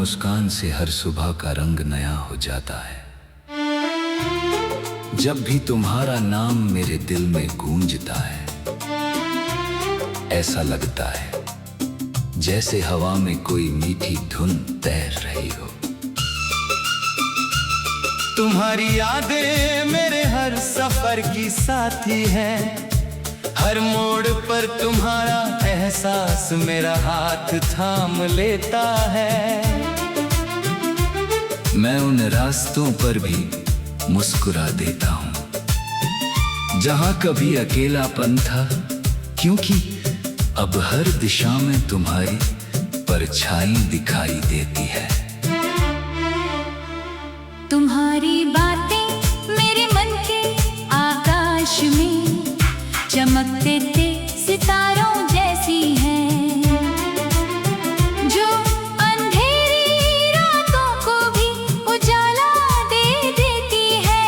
मुस्कान से हर सुबह का रंग नया हो जाता है। जब भी तुम्हारा नाम मेरे दिल में गूंजता है, ऐसा लगता है जैसे हवा में कोई मीठी धुन तैर रही हो। तुम्हारी यादें मेरे हर सफर की साथी हैं। हर मोड़ पर तुम्हारा एहसास मेरा हाथ थाम लेता है। मैं उन रास्तों पर भी मुस्कुरा देता हूँ जहाँ कभी अकेलापन था, क्योंकि अब हर दिशा में तुम्हारी परछाई दिखाई देती है। तुम्हारी बातें मेरे मन के आकाश में चमकते थे सितारों जैसी हैं, जो अंधेरी रातों को भी उजाला दे देती है।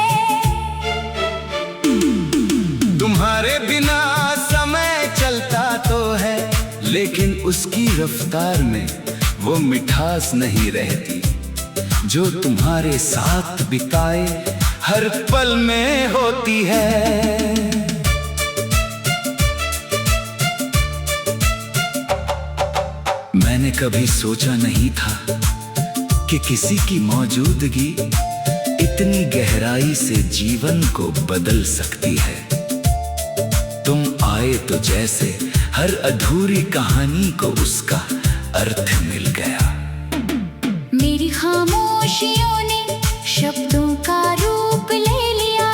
तुम्हारे बिना समय चलता तो है, लेकिन उसकी रफ्तार में वो मिठास नहीं रहती जो तुम्हारे साथ बिताए हर पल में होती है। मैंने कभी सोचा नहीं था कि किसी की मौजूदगी इतनी गहराई से जीवन को बदल सकती है। तुम आए तो जैसे हर अधूरी कहानी को उसका अर्थ मिल गया। मेरी खामोशियों ने शब्दों का रूप ले लिया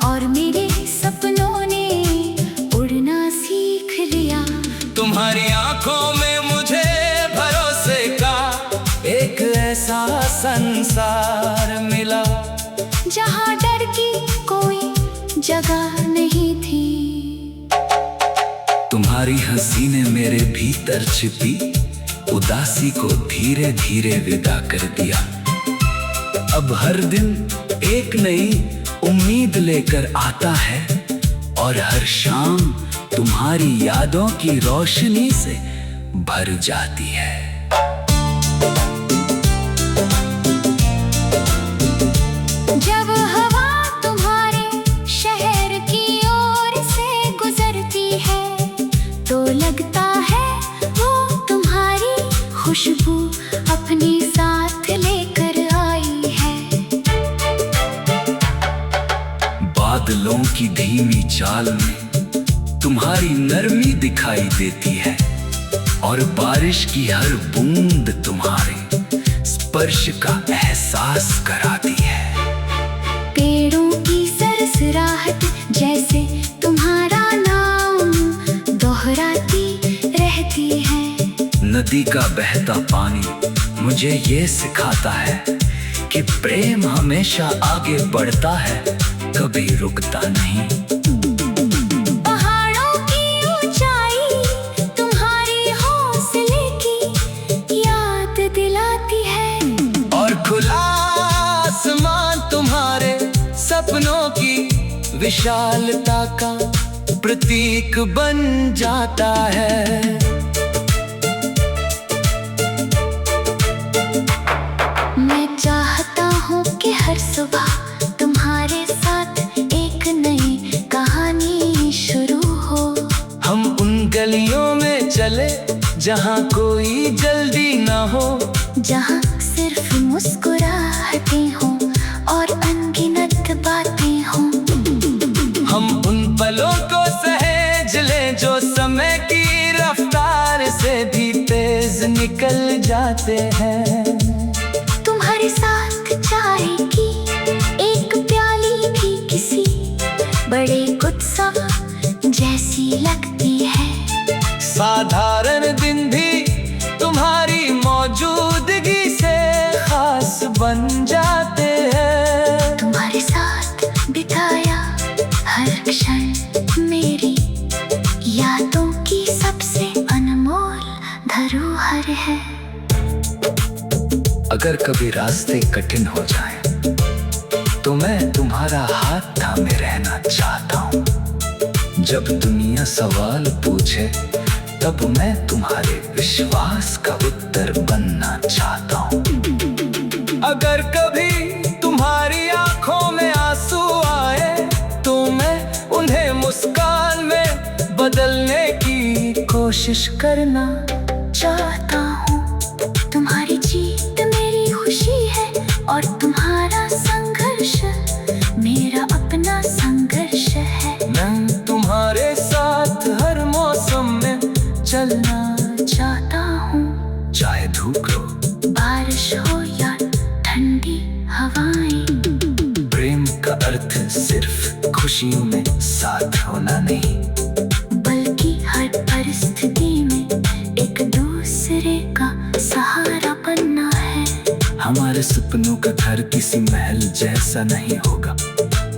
और मेरे सपनों ने उड़ना सीख लिया। तुम्हारी आंखों में मुझे भरोसे का एक ऐसा संसार मिला, जहाँ डर की कोई जगह नहीं थी। तुम्हारी हंसी ने मेरे भीतर छिपी उदासी को धीरे धीरे विदा कर दिया। अब हर दिन एक नई उम्मीद लेकर आता है और हर शाम तुम्हारी यादों की रोशनी से भर जाती है। जब हवा तुम्हारे शहर की ओर से गुजरती है, तो लगता है वो तुम्हारी खुशबू अपने साथ लेकर आई है। बादलों की धीमी चाल में तुम्हारी नरमी दिखाई देती है और बारिश की हर बूंद तुम्हारे स्पर्श का एहसास कराती है। पेड़ों की सरसराहट जैसे तुम्हारा नाम दोहराती रहती है। नदी का बहता पानी मुझे ये सिखाता है कि प्रेम हमेशा आगे बढ़ता है, कभी रुकता नहीं। पहाड़ों की ऊंचाई तुम्हारी हौसले की याद दिलाती है और खुला आसमान तुम्हारे सपनों की विशालता का प्रतीक बन जाता है। मैं चाहता हूँ कि हर सुबह तुम्हारे साथ एक नई कहानी शुरू हो। हम उन गलियों में चले जहाँ कोई जल्दी ना हो, जहाँ सिर्फ मुस्कुराहटें हों और अनगिनत बातें हों। हम उन पलों को सहेज लें जो समय की रफ्तार से भी तेज निकल जाते हैं। तुम्हारे साथ चाय की एक प्याली भी किसी बड़े उत्सव जैसी लगती है। साधारण दिन भी तुम्हारी मौजूदगी से खास बन जाते हैं। तुम्हारे साथ बिताया हर क्षण मेरी यादों की सबसे अनमोल धरोहर है। अगर कभी रास्ते कठिन हो जाएं, तो मैं तुम्हारा हाथ थामे रहना चाहता हूँ। जब दुनिया सवाल पूछे तब मैं तुम्हारे विश्वास का उत्तर बनना चाहता हूँ। अगर कभी तुम्हारी आंखों में आंसू आए तो मैं उन्हें मुस्कान में बदलने की कोशिश करना चाहता हूँ। तुम्हारी जीत मेरी खुशी है और तुम्हारा संघर्ष मेरा अपना संघर्ष है। मैं तुम्हारे साथ हर मौसम में चलना चाहता हूँ, चाहे धूप हो बारिश हो या ठंडी हवाएं। प्रेम का अर्थ सिर्फ खुशियों में साथ होना नहीं, बल्कि हर परिस्थिति में एक दूसरे का सहारा बनना है। हमारे सपनों का घर किसी महल जैसा नहीं होगा,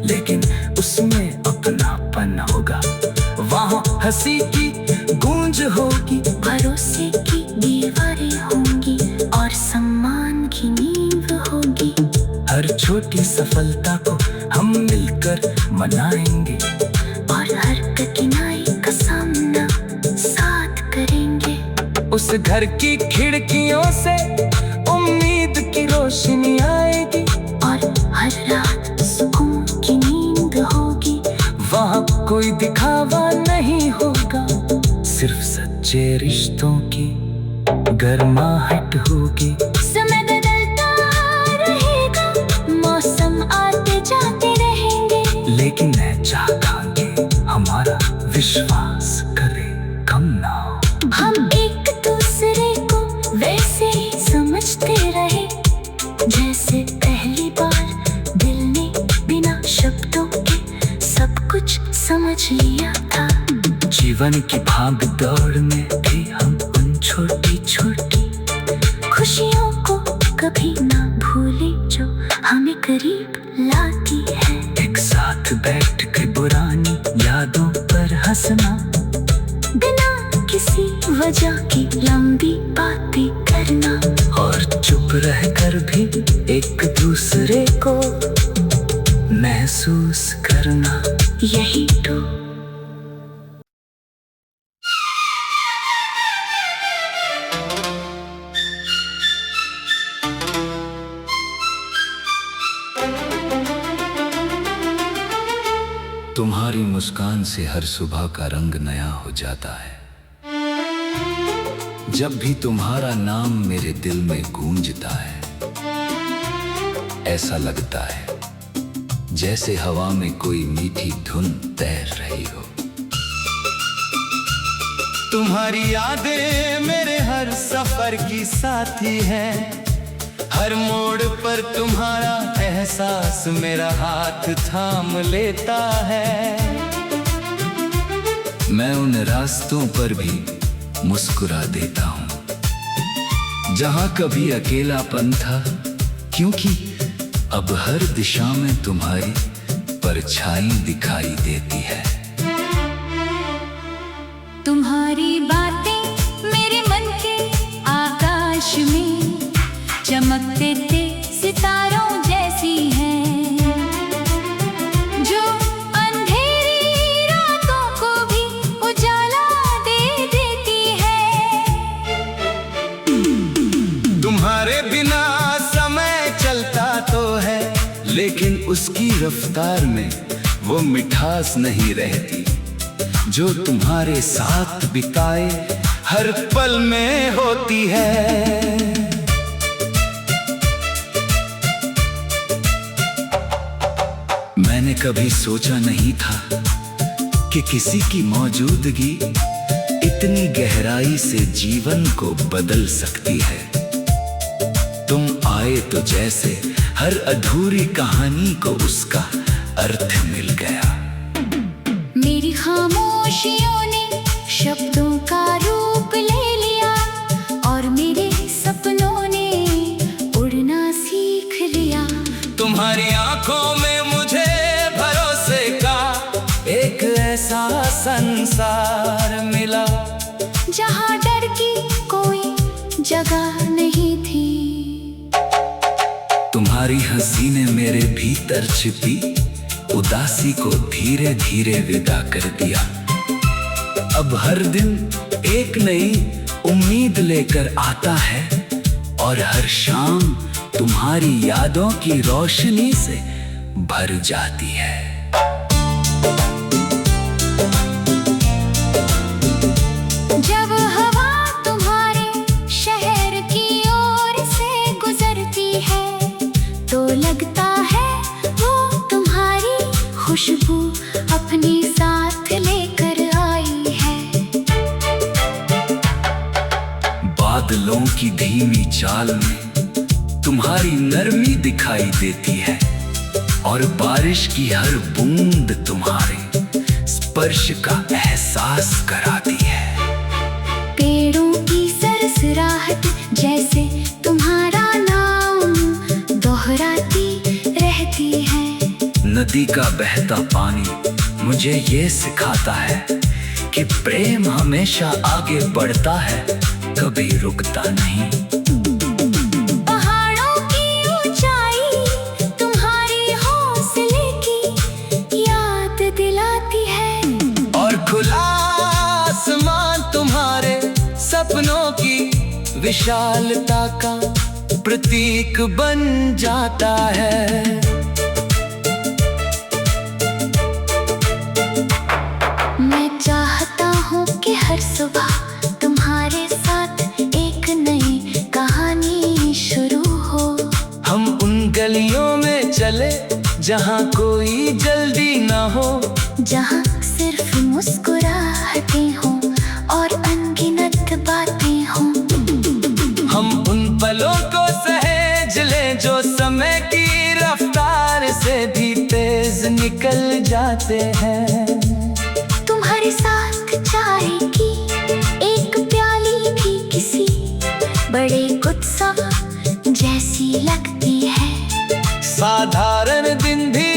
लेकिन उसमें अपनापन होगा। वहाँ हंसी की गूंज होगी, भरोसे की दीवारें होंगी और सम्मान की नींव होगी। हर छोटी सफलता को हम मिलकर मनाएंगे और हर कठिनाई का सामना साथ करेंगे। उस घर की खिड़कियों से उम्मीद की रोशनी आएगी और हर रात सुकून की नींद होगी। वहाँ कोई दिखावा नहीं होगा, सिर्फ सच्चे रिश्तों की गर्माहट होगी। समय बदलता रहेगा, मौसम आते जाते रहेंगे, लेकिन मैं चाहता कि हमारा विश्वास करे कम ना हो। हम एक दूसरे को वैसे ही समझते रहे जैसे पहली बार दिल ने बिना शब्दों के सब कुछ समझ लिया था। जीवन की भाग दौड़ में भी हम उन छोटी छोटी खुशियों को कभी ना भूले जो हमें करीब लाती है। एक साथ बैठ के पुरानी यादों पर हंसना, बिना किसी वजह की लंबी बातें करना और चुप रहकर भी एक दूसरे को महसूस करना, यही तो तुम्हारी मुस्कान से हर सुबह का रंग नया हो जाता है। जब भी तुम्हारा नाम मेरे दिल में गूंजता है, ऐसा लगता है जैसे हवा में कोई मीठी धुन तैर रही हो। तुम्हारी यादें मेरे हर सफर की साथी हैं। हर मोड़ पर तुम्हारा एहसास मेरा हाथ थाम लेता है। मैं उन रास्तों पर भी मुस्कुरा देता हूँ जहाँ कभी अकेलापन था, क्योंकि अब हर दिशा में तुम्हारी परछाई दिखाई देती है। तुम्हारी बातें मेरे मन के आकाश में चमकते थे सितारों जैसी हैं, जो अंधेरी रातों को भी उजाला दे देती है। तुम्हारे बिना समय चलता तो है, लेकिन उसकी रफ्तार में वो मिठास नहीं रहती जो तुम्हारे साथ बिताए हर पल में होती है। मैंने कभी सोचा नहीं था कि किसी की मौजूदगी इतनी गहराई से जीवन को बदल सकती है। तुम आए तो जैसे हर अधूरी कहानी को उसका अर्थ मिल गया। मेरी खामोशियों ने शब्दों का रूप ले लिया और मेरे सपनों ने उड़ना सीख लिया। तुम्हारी आंखों में मुझे भरोसे का एक ऐसा संसार मिला, जहाँ डर की कोई जगह नहीं थी। तुम्हारी हंसी ने मेरे भीतर छिपी उदासी को धीरे धीरे विदा कर दिया। अब हर दिन एक नई उम्मीद लेकर आता है और हर शाम तुम्हारी यादों की रोशनी से भर जाती है। जब हवा तुम्हारे शहर की ओर से गुजरती है तो लगता है वो तुम्हारी खुशबू अपनी साथ लेकर आई है। बादलों की धीमी चाल में तुम्हारी नरमी दिखाई देती है और बारिश की हर बूंद तुम्हारे स्पर्श का एहसास कराती है। पेड़ों की सरसराहट जैसे तुम्हारा नाम दोहराती रहती है। नदी का बहता पानी मुझे ये सिखाता है कि प्रेम हमेशा आगे बढ़ता है, कभी रुकता नहीं। पहाड़ों की ऊंचाई तुम्हारी हौसले की याद दिलाती है और खुला आसमान तुम्हारे सपनों की विशालता का प्रतीक बन जाता है। मैं चाहता हूँ कि हर सुबह तुम्हारे साथ एक नई कहानी शुरू हो। हम उन गलियों में चले जहाँ कोई जल्दी ना हो, जहाँ सिर्फ मुस्कुराहटें हों और अनगिनत बातें हों। हम उन पलों को सहेज लें जो समय की रफ्तार से भी तेज निकल जाते हैं। तुम्हारे साथ चाय की एक प्याली भी किसी बड़े उत्सव जैसी लगती है। साधारण दिन भी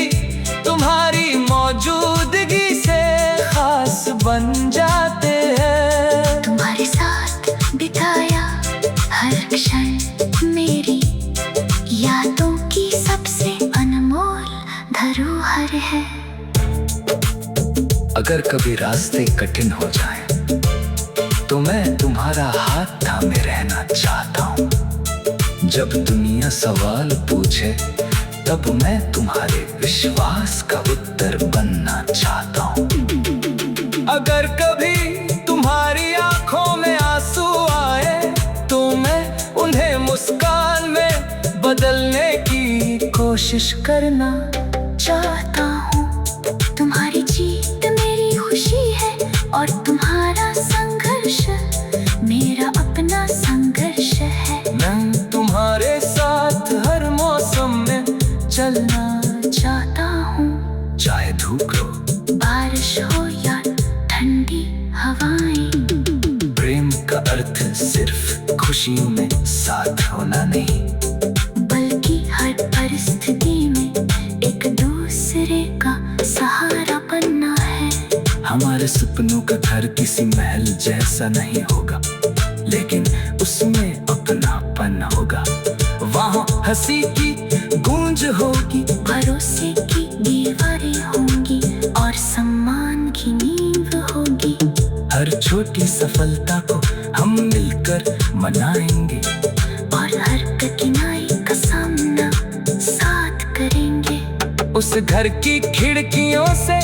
तुम्हारी मौजूदगी से खास बन जाते हैं। तुम्हारे साथ बिताया हर क्षण मेरी यादों की सबसे अनमोल धरोहर है। अगर कभी रास्ते कठिन हो जाएं, तो मैं तुम्हारा हाथ थामे रहना चाहता हूँ। जब दुनिया सवाल पूछे, तब मैं तुम्हारे विश्वास का उत्तर बनना चाहता हूँ। अगर कभी तुम्हारी आंखों में आंसू आए, तो मैं उन्हें मुस्कान में बदलने की कोशिश करना चाहता हूँ। तुम्हारी जीत मेरी खुशी है और तुम्हारा संघर्ष मेरा अपना संघर्ष है। मैं तुम्हारे साथ हर मौसम में चलना चाहता हूँ, चाहे धूप हो, बारिश हो या ठंडी हवाएं। प्रेम का अर्थ सिर्फ खुशियों में साथ होना नहीं, बल्कि हर परिस्थिति में एक दूसरे का सहारा बनना है। हमारे सपनों का घर किसी महल जैसा नहीं होगा, लेकिन उसमें अपनापन होगा। वहाँ हंसी की गूंज होगी, भरोसे की दीवारें होंगी और सम्मान की नींव होगी। हर छोटी सफलता को हम मिलकर मनाएंगे और हर कठिनाई का सामना साथ करेंगे। उस घर की खिड़कियों से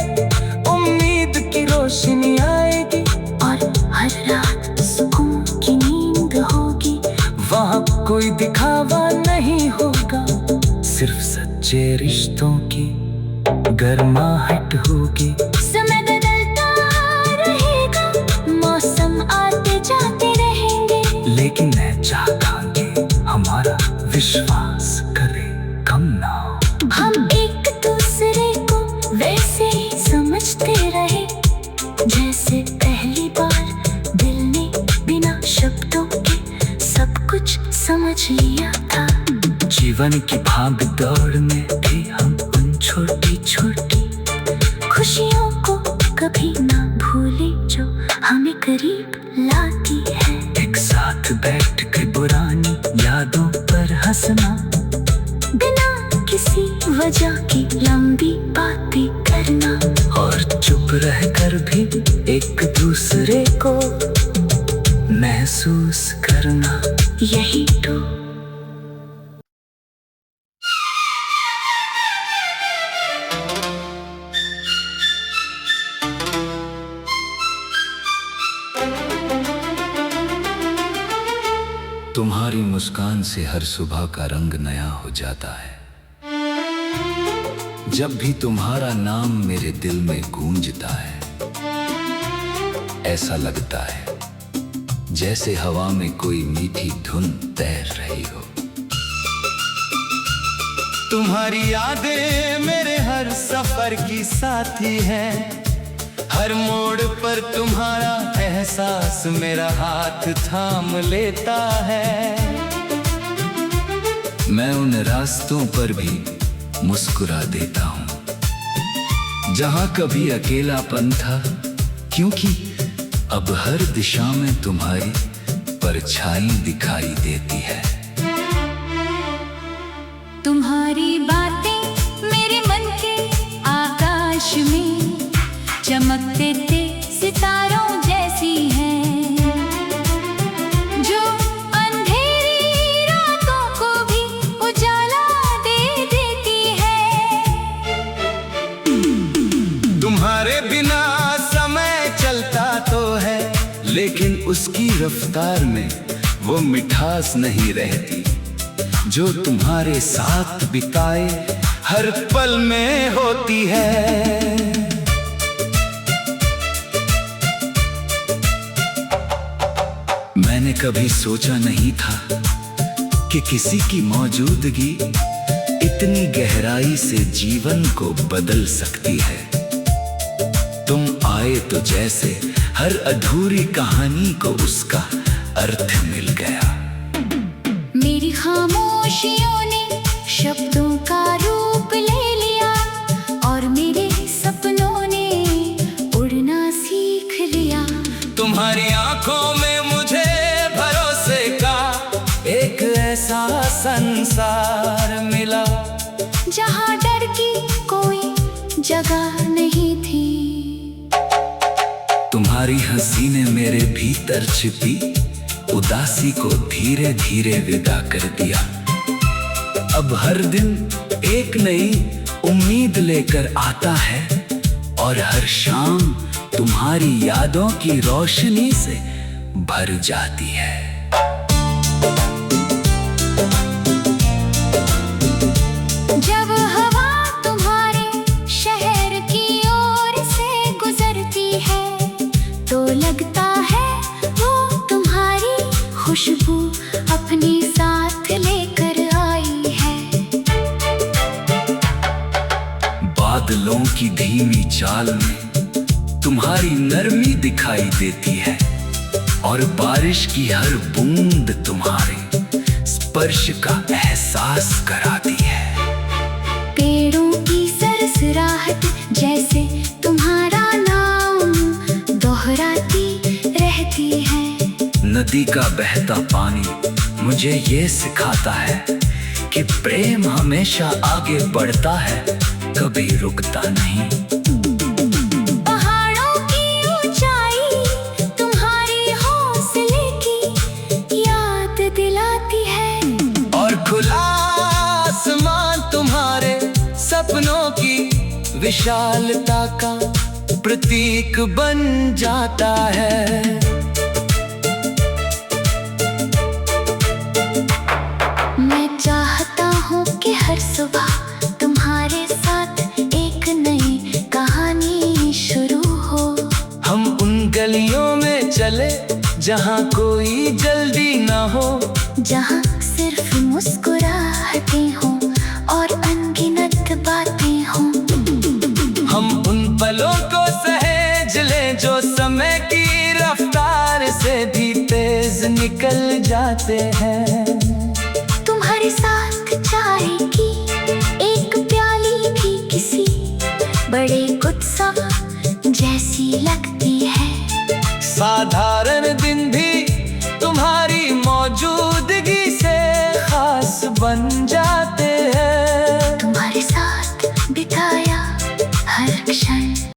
उम्मीद की रोशनी आएगी और हर रात सुकून की नींद होगी। वहाँ कोई दिखावा नहीं होगा, सिर्फ सच्चे रिश्तों की गर्माहट होगी। समय बदलता रहेगा, मौसम आते जाते रहेंगे, लेकिन मैं चाहता कि हमारा विश्वास करे कम ना हो। हम एक दूसरे को वैसे ही समझते रहे जैसे पहली बार दिल ने बिना शब्दों के सब कुछ समझ लिया था। जीवन की भाग दौड़ में भी हम उन छोटी छोटी खुशियों को कभी ना भूले जो हमें करीब लाती है। एक साथ बैठ के पुरानी यादों पर हंसना, बिना किसी वजह की लंबी बातें करना और चुप रहकर भी एक दूसरे को महसूस करना यही तो तुम्हारी मुस्कान से हर सुबह का रंग नया हो जाता है। जब भी तुम्हारा नाम मेरे दिल में गूंजता है, ऐसा लगता है जैसे हवा में कोई मीठी धुन तैर रही हो। तुम्हारी यादें मेरे हर सफर की साथी हैं। हर मोड़ पर तुम्हारा एहसास मेरा हाथ थाम लेता है। मैं उन रास्तों पर भी मुस्कुरा देता हूँ जहाँ कभी अकेलापन था, क्योंकि अब हर दिशा में तुम्हारी परछाई दिखाई देती है। तुम्हारी बातें मेरे मन के आकाश में चमकते थे सितारों जैसी हैं, जो अंधेरी रातों को भी उजाला दे देती है। तुम्हारे बिना समय चलता तो है, लेकिन उसकी रफ्तार में वो मिठास नहीं रहती जो तुम्हारे साथ बिताए हर पल में होती है। मैंने कभी सोचा नहीं था कि किसी की मौजूदगी इतनी गहराई से जीवन को बदल सकती है। तुम आए तो जैसे हर अधूरी कहानी को उसका अर्थ मिल गया। मेरी खामोशियों ने शब्दों का रूप ले लिया और मेरे सपनों ने उड़ना सीख लिया। तुम्हारी आंखों में मुझे भरोसे का एक ऐसा संसार मिला, जहाँ डर की कोई जगह नहीं थी। तुम्हारी हंसी ने मेरे भीतर छिपी उदासी को धीरे धीरे विदा कर दिया। अब हर दिन एक नई उम्मीद लेकर आता है और हर शाम तुम्हारी यादों की रोशनी से भर जाती है। जब हवा तुम्हारे शहर की ओर से गुजरती है तो लगता है वो तुम्हारी खुशबू अपने साथ लेकर आई है। बादलों की धीमी चाल में तुम्हारी नरमी दिखाई देती है और बारिश की हर बूंद तुम्हारे स्पर्श का एहसास कराती है। पेड़ों की सरसराहट जैसे तुम्हारा नाम दोहराती रहती है। नदी का बहता पानी मुझे ये सिखाता है कि प्रेम हमेशा आगे बढ़ता है, कभी रुकता नहीं। पहाड़ों की ऊंचाई तुम्हारी हौसले की याद दिलाती है और खुला आसमान तुम्हारे सपनों की विशालता का प्रतीक बन जाता है। मैं चाहता हूँ कि हर सुबह तुम्हारे साथ एक नई कहानी शुरू हो। हम उन गलियों में चले जहाँ कोई जल्दी ना हो, जहाँ सिर्फ मुस्कुराहटें हों और अनगिनत बातें हों। हम उन पलों को सहेज लें जो समय की रफ्तार से भी तेज निकल जाते हैं। तुम्हारे साथ चाय की एक प्याली भी किसी बड़े उत्सव जैसी लगती है। साधारण दिन भी तुम्हारी मौजूदगी से खास बन जाते हैं। तुम्हारे साथ बिताया हर क्षण